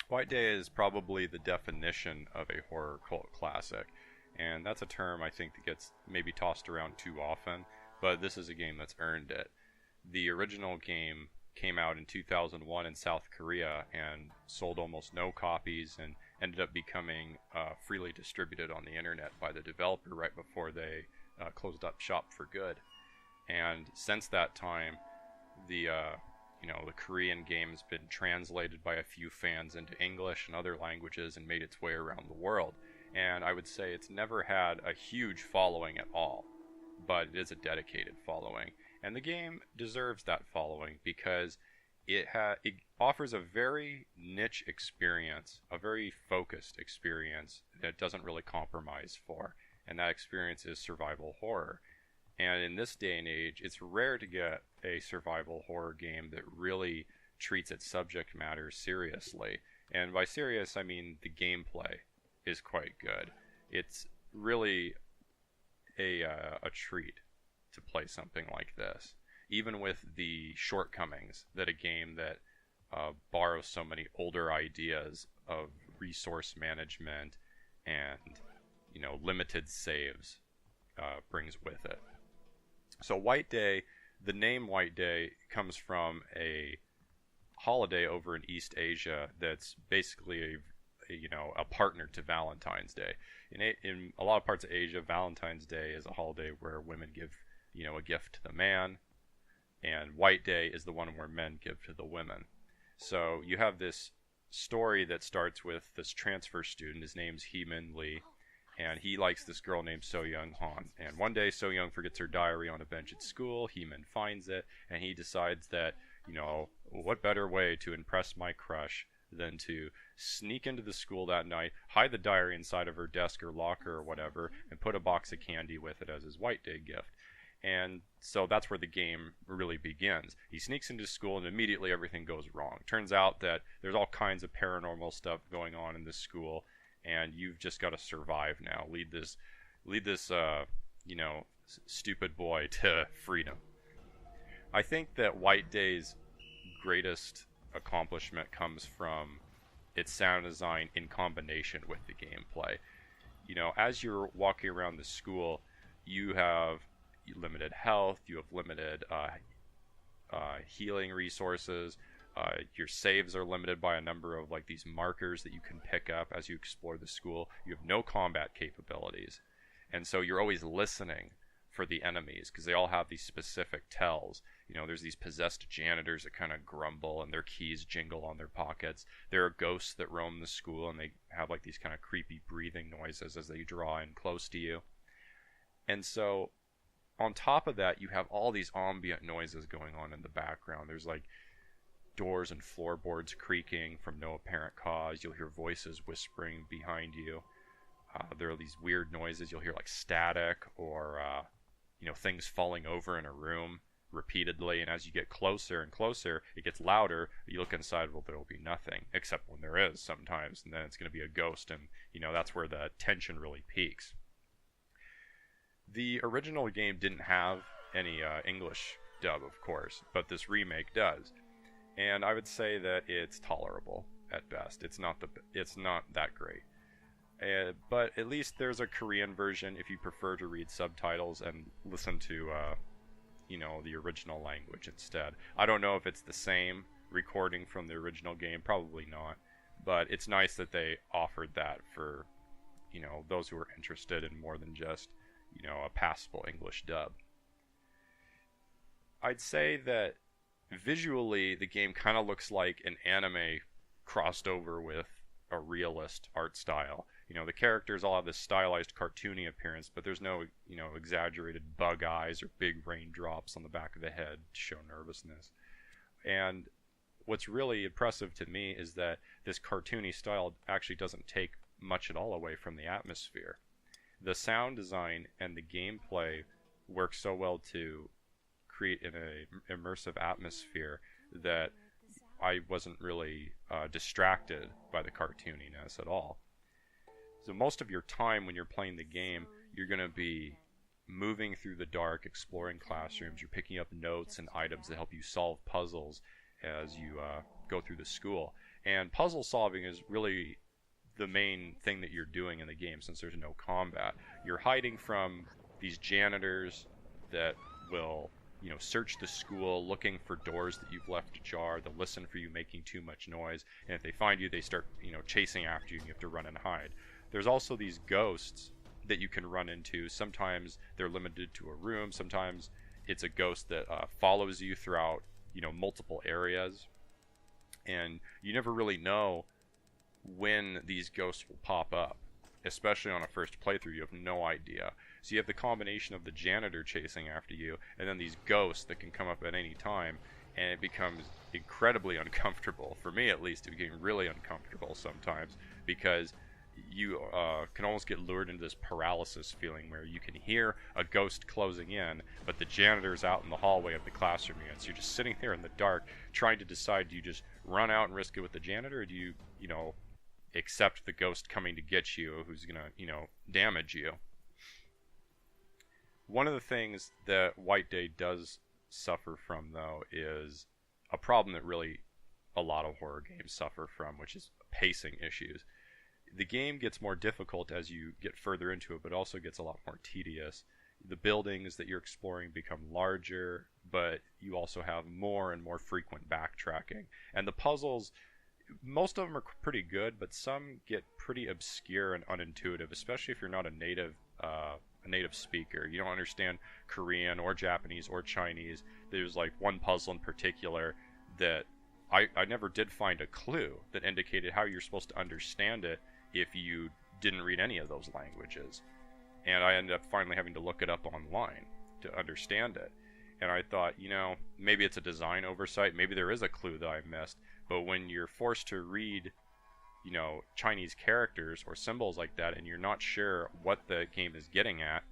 White Day is probably the definition of a horror cult classic, and that's a term I think that gets maybe tossed around too often, but this is a game that's earned it. The original game came out in 2001 in South Korea and sold almost no copies and ended up becoming freely distributed on the internet by the developer right before they closed up shop for good. And since that time, the the Korean game's been translated by a few fans into English and other languages and made its way around the world. And I would say it's never had a huge following at all, but it is a dedicated following. And the game deserves that following because it offers a very niche experience, a very focused experience that it doesn't really compromise for. And that experience is survival horror. And in this day and age, it's rare to get a survival horror game that really treats its subject matter seriously. And by serious, I mean the gameplay is quite good. It's really a treat to play something like this, even with the shortcomings that a game that borrows so many older ideas of resource management and limited saves brings with it. So White Day, the name White Day comes from a holiday over in East Asia that's basically a partner to Valentine's Day. In a lot of parts of Asia, Valentine's Day is a holiday where women give a gift to the man, and White Day is the one where men give to the women. So you have this story that starts with this transfer student. His name's Hee-min Lee, and he likes this girl named So Young Han. And one day, So Young forgets her diary on a bench at school. Hee-min finds it, and he decides that, what better way to impress my crush than to sneak into the school that night, hide the diary inside of her desk or locker or whatever, and put a box of candy with it as his White Day gift. And so that's where the game really begins. He sneaks into school and immediately everything goes wrong. Turns out that there's all kinds of paranormal stuff going on in this school, and you've just got to survive now. Lead this stupid boy to freedom. I think that White Day's greatest accomplishment comes from its sound design in combination with the gameplay. As you're walking around the school, you have limited health, you have limited healing resources. Your saves are limited by a number of these markers that you can pick up as you explore the school. You have no combat capabilities, and so you're always listening for the enemies because they all have these specific tells. There's these possessed janitors that kind of grumble and their keys jingle on their pockets. There are ghosts that roam the school and they have these kind of creepy breathing noises as they draw in close to you. And so on top of that, you have all these ambient noises going on in the background. There's doors and floorboards creaking from no apparent cause. You'll hear voices whispering behind you. There are these weird noises. You'll hear static or things falling over in a room repeatedly. And as you get closer and closer, it gets louder. You look inside, well, there will be nothing, except when there is sometimes. And then it's going to be a ghost. And, that's where the tension really peaks. The original game didn't have any English dub, of course, but this remake does. And I would say that it's tolerable at best. It's not that great. But at least there's a Korean version if you prefer to read subtitles and listen to the original language instead. I don't know if it's the same recording from the original game, probably not. But it's nice that they offered that for those who are interested in more than just a passable English dub. I'd say that visually the game kind of looks like an anime crossed over with a realist art style. The characters all have this stylized cartoony appearance, but there's no exaggerated bug eyes or big raindrops on the back of the head to show nervousness. And what's really impressive to me is that this cartoony style actually doesn't take much at all away from the atmosphere. The sound design and the gameplay work so well to create an immersive atmosphere that I wasn't really distracted by the cartooniness at all. So most of your time when you're playing the game, you're going to be moving through the dark, exploring classrooms. You're picking up notes and items that help you solve puzzles as you go through the school. And puzzle solving is really the main thing that you're doing in the game since there's no combat. You're hiding from these janitors that will, search the school looking for doors that you've left ajar. They'll listen for you making too much noise, and if they find you, they start, chasing after you, and you have to run and hide. There's also these ghosts that you can run into. Sometimes they're limited to a room. Sometimes it's a ghost that follows you throughout, multiple areas, and you never really know when these ghosts will pop up. Especially on a first playthrough, you have no idea. So you have the combination of the janitor chasing after you, and then these ghosts that can come up at any time, and it becomes incredibly uncomfortable. For me, at least, it became really uncomfortable sometimes, because you can almost get lured into this paralysis feeling where you can hear a ghost closing in, but the janitor's out in the hallway of the classroom unit. So you're just sitting there in the dark, trying to decide, do you just run out and risk it with the janitor, or do you, accept the ghost coming to get you, who's gonna, damage you. One of the things that White Day does suffer from, though, is a problem that really a lot of horror games suffer from, which is pacing issues. The game gets more difficult as you get further into it, but also gets a lot more tedious. The buildings that you're exploring become larger, but you also have more and more frequent backtracking. And the puzzles, most of them are pretty good, but some get pretty obscure and unintuitive, especially if you're not a native speaker. You don't understand Korean or Japanese or Chinese. There's like one puzzle in particular that I never did find a clue that indicated how you're supposed to understand it if you didn't read any of those languages. And I ended up finally having to look it up online to understand it. And I thought, maybe it's a design oversight, maybe there is a clue that I missed. But when you're forced to read, Chinese characters or symbols like that, and you're not sure what the game is getting at,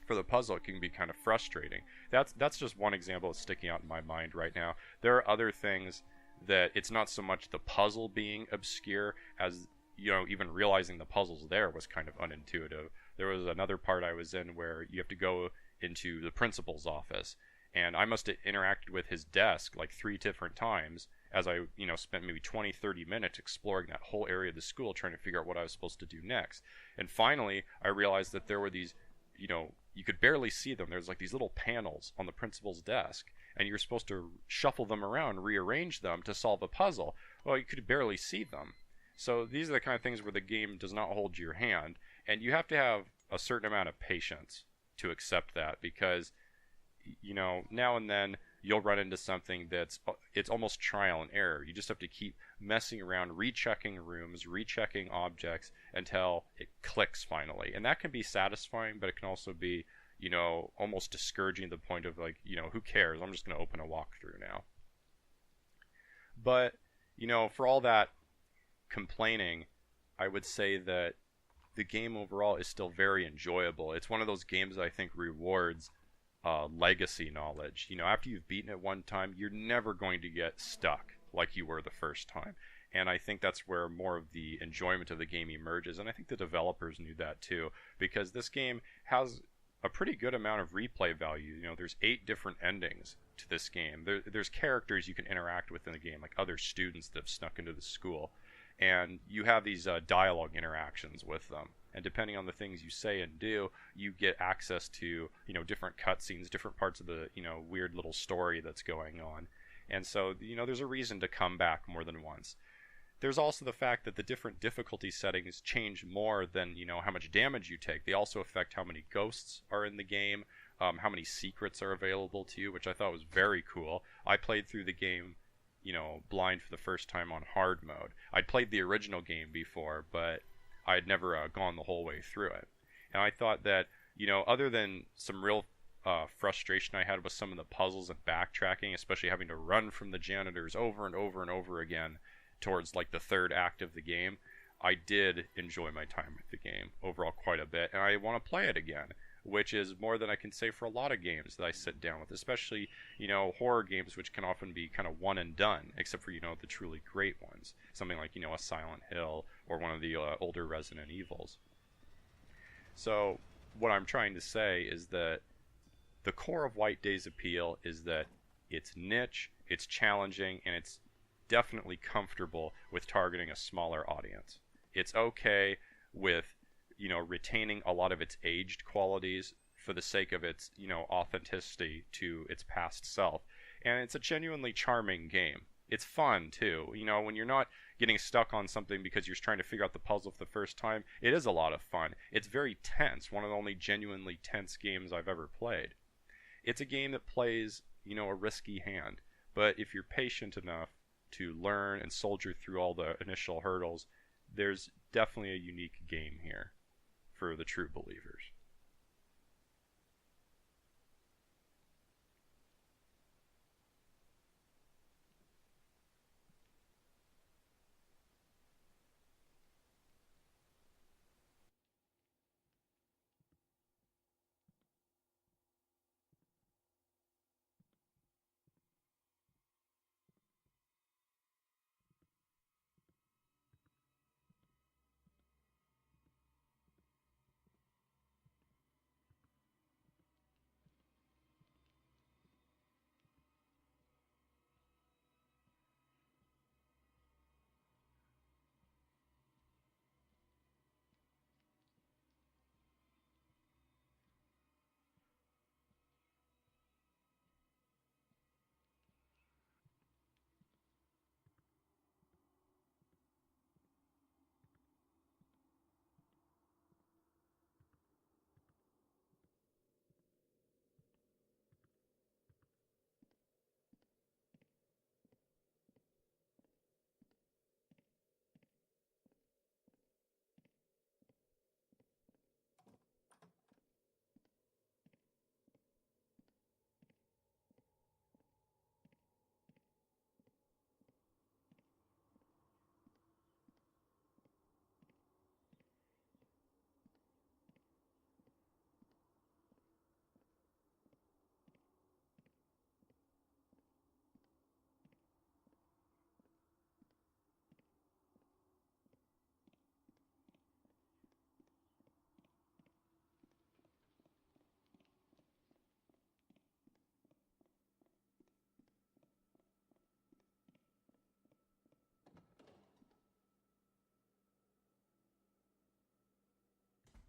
for the puzzle, it can be kind of frustrating. That's just one example that's sticking out in my mind right now. There are other things that it's not so much the puzzle being obscure as, even realizing the puzzles there was kind of unintuitive. There was another part I was in where you have to go into the principal's office, and I must have interacted with his desk like 3 different times as I, spent maybe 20-30 minutes exploring that whole area of the school trying to figure out what I was supposed to do next. And finally, I realized that there were these, you could barely see them. There's like these little panels on the principal's desk, and you're supposed to shuffle them around, rearrange them to solve a puzzle. Well, you could barely see them. So these are the kind of things where the game does not hold your hand, and you have to have a certain amount of patience to accept that, because, now and then you'll run into something it's almost trial and error. You just have to keep messing around, rechecking rooms, rechecking objects until it clicks finally. And that can be satisfying, but it can also be, almost discouraging to the point of like, who cares? I'm just going to open a walkthrough now. But, for all that complaining, I would say that the game overall is still very enjoyable. It's one of those games that I think rewards legacy knowledge. After you've beaten it one time, you're never going to get stuck like you were the first time. And I think that's where more of the enjoyment of the game emerges. And I think the developers knew that too, because this game has a pretty good amount of replay value. There's 8 different endings to this game. There's characters you can interact with in the game, like other students that have snuck into the school. And you have these dialogue interactions with them. And depending on the things you say and do, you get access to, different cutscenes, different parts of the, weird little story that's going on. And so, there's a reason to come back more than once. There's also the fact that the different difficulty settings change more than, how much damage you take. They also affect how many ghosts are in the game, how many secrets are available to you, which I thought was very cool. I played through the game, blind for the first time on hard mode. I'd played the original game before, but I had never gone the whole way through it. And I thought that, other than some real frustration I had with some of the puzzles and backtracking, especially having to run from the janitors over and over and over again towards like the third act of the game, I did enjoy my time with the game overall quite a bit, and I want to play it again, which is more than I can say for a lot of games that I sit down with, especially, horror games, which can often be kind of one and done, except for, the truly great ones. Something like, a Silent Hill or one of the older Resident Evils. So what I'm trying to say is that the core of White Day's appeal is that it's niche, it's challenging, and it's definitely comfortable with targeting a smaller audience. It's okay with, retaining a lot of its aged qualities for the sake of its, authenticity to its past self. And it's a genuinely charming game. It's fun too. When you're not getting stuck on something because you're trying to figure out the puzzle for the first time, it is a lot of fun. It's very tense, one of the only genuinely tense games I've ever played. It's a game that plays, a risky hand, but if you're patient enough to learn and soldier through all the initial hurdles, there's definitely a unique game here for the true believers.